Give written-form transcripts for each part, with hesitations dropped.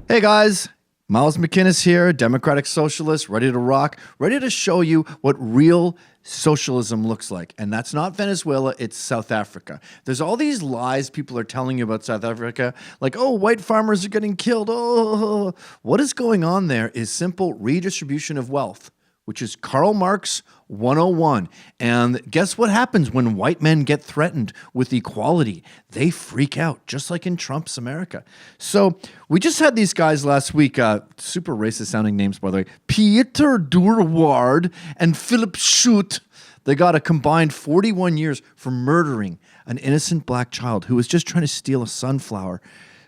Hey guys, Miles McInnes here, Democratic Socialist, ready to rock, ready to show you what real socialism looks like. And that's not Venezuela, it's South Africa. There's all these lies people are telling you about South Africa, like, oh, white farmers are getting killed. Oh, what is going on there is simple redistribution of wealth, which is Karl Marx 101. And guess what happens when white men get threatened with equality? They freak out, just like in Trump's America. So we just had these guys last week, super racist sounding names, by the way, Pieter Doorwaard and Philip Schutt. They got a combined 41 years for murdering an innocent black child who was just trying to steal a sunflower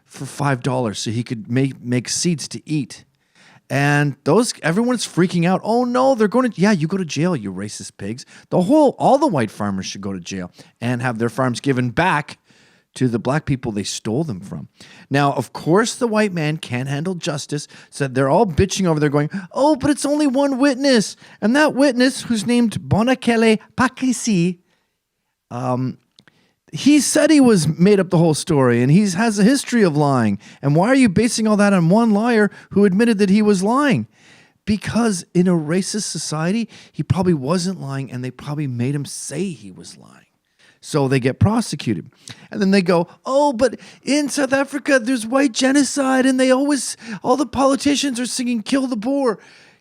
for $5 so he could make seeds to eat. And everyone's freaking out. Oh no, they're going to, you go to jail, you racist pigs. All the white farmers should go to jail and have their farms given back to the black people they stole them from. Now, of course, the white man can't handle justice, so they're all bitching over there going, oh, but it's only one witness. And that witness, who's named Bonakele Pakisi, he said he made up the whole story, and he has a history of lying. And why are you basing all that on one liar who admitted that he was lying? Because in a racist society, he probably wasn't lying, and they probably made him say he was lying. So they get prosecuted. And then they go, oh, but in South Africa, there's white genocide, and all the politicians are singing Kill the Boer.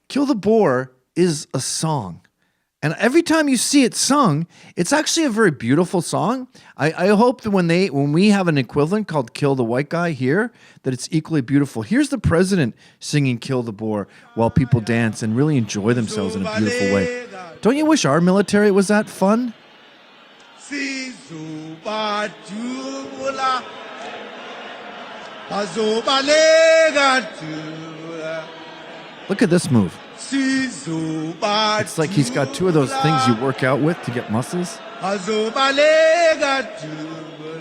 Kill the Boer is a song. And every time you see it sung, it's actually a very beautiful song. I hope that when we have an equivalent called Kill the White Guy here, that it's equally beautiful. Here's the president singing Kill the Boer while people dance and really enjoy themselves in a beautiful way. Don't you wish our military was that fun? Look at this move. It's like he's got two of those things you work out with to get muscles.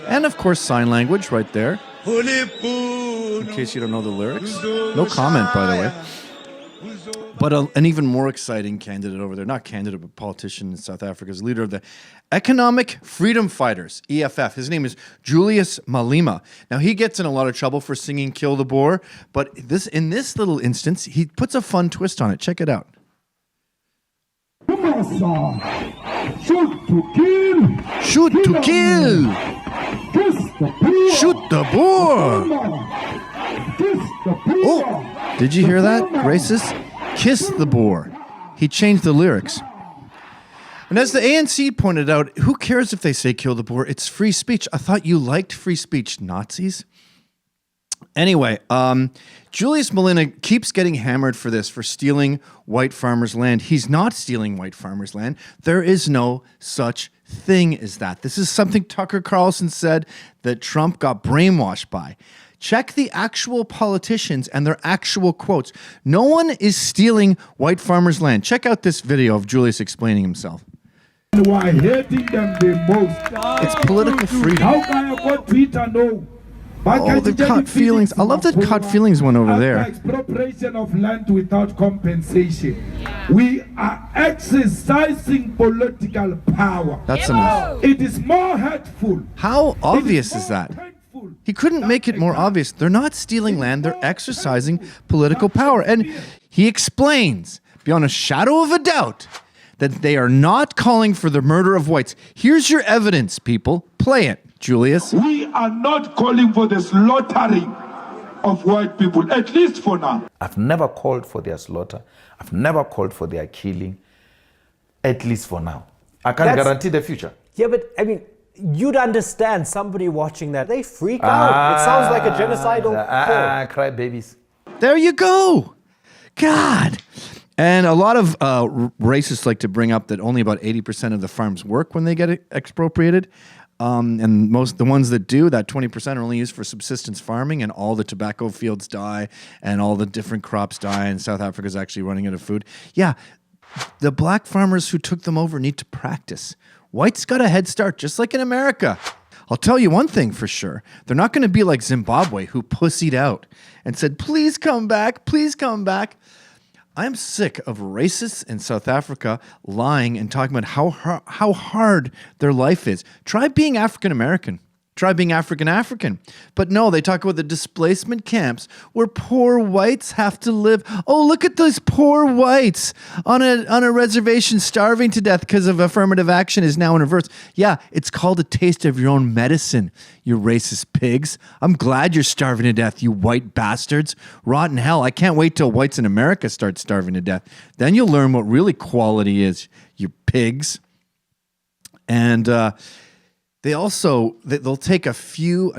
And of course, sign language right there. In case you don't know the lyrics. No comment, by the way. But an even more exciting candidate over there, not candidate, but politician in South Africa, is leader of the Economic Freedom Fighters, EFF. His name is Julius Malema. Now, he gets in a lot of trouble for singing Kill the Boer, but in this little instance, he puts a fun twist on it. Check it out. Shoot to kill! Shoot to kill! Shoot the Boer! Oh, did you hear that, racist? Kiss the Boer. He changed the lyrics. And as the ANC pointed out, who cares if they say kill the Boer? It's free speech. I thought you liked free speech, Nazis. Anyway, Julius Malema keeps getting hammered for this, for stealing white farmers' land. He's not stealing white farmers' land. There is no such thing as that. This is something Tucker Carlson said that Trump got brainwashed by. Check the actual politicians and their actual quotes. No one is stealing white farmers' land. Check out this video of Julius explaining himself. Why hating them the most? It's political freedom. How can I go Twitter no? Oh, the cut feelings. I love that cut feelings one over there. Expropriation of land without compensation. We are exercising political power. That's enough. It is more hurtful. How obvious is that? He couldn't make it more obvious. They're not stealing land. They're exercising political power. And he explains, beyond a shadow of a doubt, that they are not calling for the murder of whites. Here's your evidence, people. Play it, Julius. We are not calling for the slaughtering of white people, at least for now. I've never called for their slaughter. I've never called for their killing, at least for now. I can't guarantee the future. Yeah, but I mean, you'd understand somebody watching that. They freak out. It sounds like a genocidal cry babies. There you go. God. And a lot of racists like to bring up that only about 80% of the farms work when they get expropriated. And the ones that do, that 20% are only used for subsistence farming, and all the tobacco fields die and all the different crops die, and South Africa's actually running out of food. Yeah, the black farmers who took them over need to practice. Whites got a head start, just like in America. I'll tell you one thing for sure. They're not going to be like Zimbabwe, who pussied out and said, please come back, please come back. I'm sick of racists in South Africa lying and talking about how hard their life is. Try being African American. Try being African. But no, they talk about the displacement camps where poor whites have to live. Oh, look at those poor whites on a reservation starving to death because of affirmative action is now in reverse. Yeah, it's called a taste of your own medicine, you racist pigs. I'm glad you're starving to death, you white bastards. Rotten hell, I can't wait till whites in America start starving to death. Then you'll learn what really equality is, you pigs. And they'll take a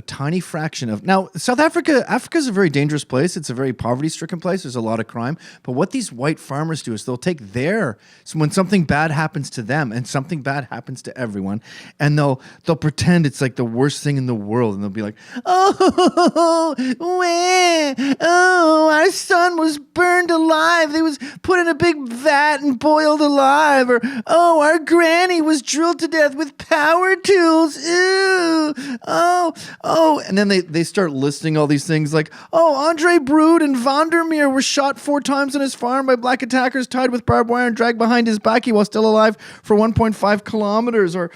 tiny fraction of, now South Africa's a very dangerous place. It's a very poverty-stricken place. There's a lot of crime. But what these white farmers do is they'll take so when something bad happens to them, and something bad happens to everyone, and they'll pretend it's like the worst thing in the world, and they'll be like, our son was burned alive. He was put in a big vat and boiled alive. Or, our granny was drilled to death with power tools. Ew. And then they start listing all these things like, Andre Brood and Vandermeer were shot 4 times on his farm by black attackers, tied with barbed wire and dragged behind his bakkie while still alive for 1.5 kilometers. Or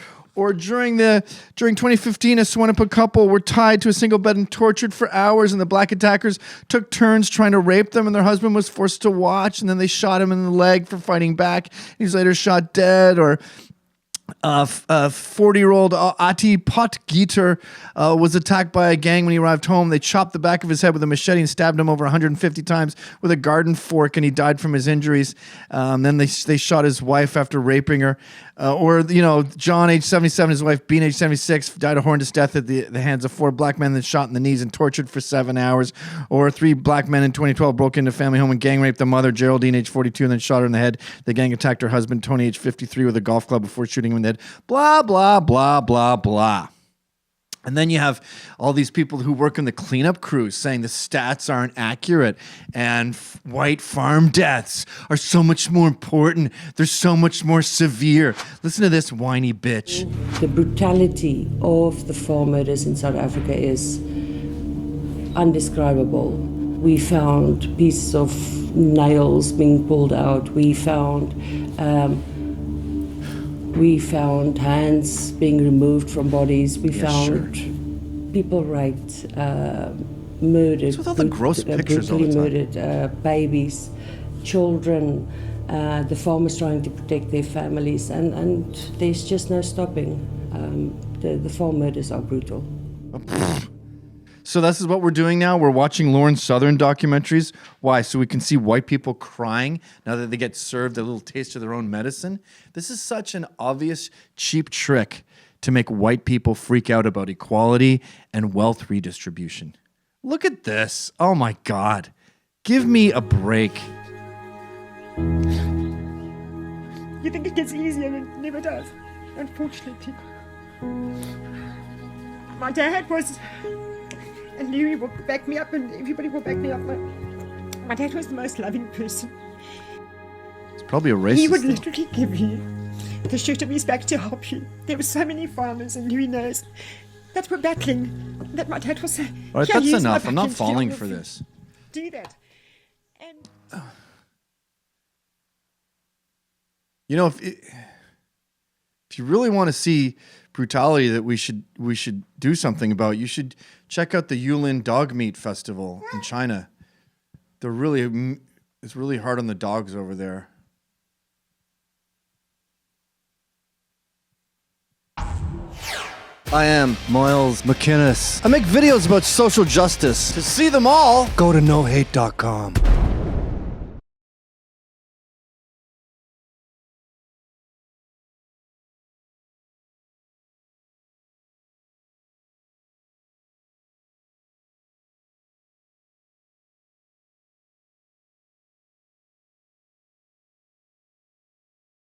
during 2015, a Swanepoel couple were tied to a single bed and tortured for hours, and the black attackers took turns trying to rape them, and their husband was forced to watch, and then they shot him in the leg for fighting back. He's later shot dead. Or 40-year-old Ati Potgieter was attacked by a gang when he arrived home. They chopped the back of his head with a machete and stabbed him over 150 times with a garden fork, and he died from his injuries. Then they shot his wife after raping her. John, age 77, his wife, Bean, age 76, died of horrendous death at the hands of 4 black men that shot in the knees and tortured for 7 hours. Or 3 black men in 2012 broke into a family home and gang raped the mother, Geraldine, age 42, and then shot her in the head. The gang attacked her husband, Tony, age 53, with a golf club before shooting him in the head. Blah, blah, blah, blah, blah. And then you have all these people who work in the cleanup crews saying the stats aren't accurate and white farm deaths are so much more important. They're so much more severe. Listen to this whiny bitch. The brutality of the farm murders in South Africa is undescribable. We found pieces of nails being pulled out. We found hands being removed from bodies. We found people raped, murdered. With all the gross pictures all the time. Murdered, babies, children. The farmers trying to protect their families, and there's just no stopping. The farm murders are brutal. So this is what we're doing now. We're watching Lauren Southern documentaries. Why? So we can see white people crying now that they get served a little taste of their own medicine. This is such an obvious, cheap trick to make white people freak out about equality and wealth redistribution. Look at this. Oh my God. Give me a break. You think it gets easier and it never does, unfortunately. My dad was... And Louis will back me up, and everybody will back me up. My dad was the most loving person. It's probably a racist. He would literally give you the shirt of his back to help you. There were so many farmers, and Louis knows that were battling. That my dad was. All right, that's enough. I'm not falling for this. Do that, and if you really want to see brutality that we should do something about, you should check out the Yulin Dog Meat Festival in China. It's really hard on the dogs over there. I am Miles McInnes. I make videos about social justice. To see them all, go to nohate.com.